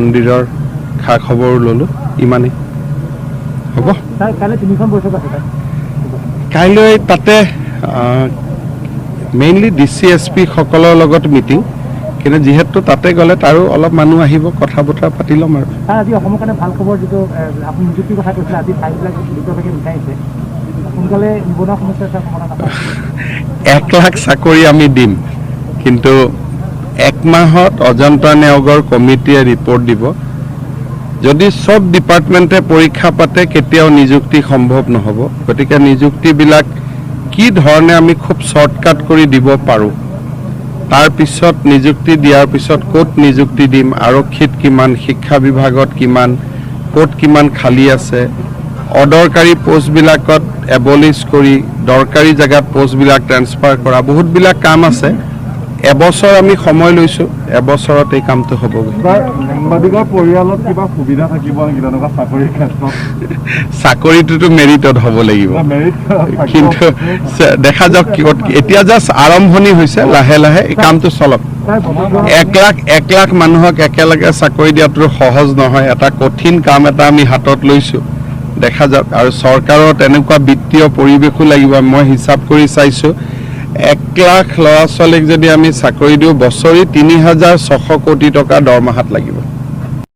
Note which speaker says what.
Speaker 1: মন্দিৰৰ খা খবৰ ল'লোঁ ইমানেই হ'ব কাইলৈ তাতে মেইনলি DCSP সকলৰ লগত মিটিং কিন্তু যেহেতু তাতে গ'লে তাৰো অলপ মানুহ আহিব কথা বতৰা পাতি ল'ম আৰু
Speaker 2: আজি অসমৰ কাৰণে ভাল খবৰ যিটো আপুনি নিযুক্তিৰ কথা কৈছিলে আজি ঠাইবিলাক দ্ৰুতভাৱে বিচাৰিছে সোনকালে নিবনুৱা সমস্যাৰ সমাধান
Speaker 1: 1 লাখ চাকৰি আমি দিম কিন্তু 1 মাহত অজন্তা নেওগৰ কমিটিয়ে ৰিপৰ্ট দিব যদি সব ডিপাৰ্টমেণ্টে পৰীক্ষা পাতে কেতিয়াও নিযুক্তি সম্ভৱ নহ'ব গতিকে নিযুক্তিবিলাক কি ধৰণে আমি খুব শৰ্টকাট কৰি দিব পাৰোঁ তাৰ পিছত নিযুক্তি দিয়াৰ পিছত ক'ত নিযুক্তি দিম আৰক্ষীত কিমান শিক্ষা বিভাগত কিমান ক'ত কিমান খালী আছে অদৰকাৰী পোষ্টবিলাকত এবলিছ কৰি দৰকাৰী জেগাত পোষ্টবিলাক ট্ৰান্সফাৰ কৰা বহুতবিলাক কাম আছে এবছৰ আমি সময় লৈছোঁ এবছৰত এই কামটো হ'বগৈ
Speaker 3: সাংবাদিকৰ পৰিয়ালত কিবা সুবিধা থাকিব নেকি তেনেকুৱা চাকৰিৰ ক্ষেত্ৰত
Speaker 1: চাকৰিটোতো মেৰিটত হ'ব লাগিব কিন্তু দেখা যাওক এতিয়া জাষ্ট আৰম্ভণি হৈছে লাহে লাহে এই কামটো চলক 1 লাখ মানুহক একেলগে চাকৰি দিয়াটো সহজ নহয় এটা কঠিন কাম এটা আমি হাতত লৈছোঁ দেখা যাওক আৰু চৰকাৰৰ তেনেকুৱা বিত্তীয় পৰিৱেশো লাগিব মই হিচাপ কৰি চাইছোঁ 1 লাখ ল'ৰা ছোৱালীক যদি আমি চাকৰি দিওঁ বছৰি 3,600 কোটি টকা দৰমহাত লাগিব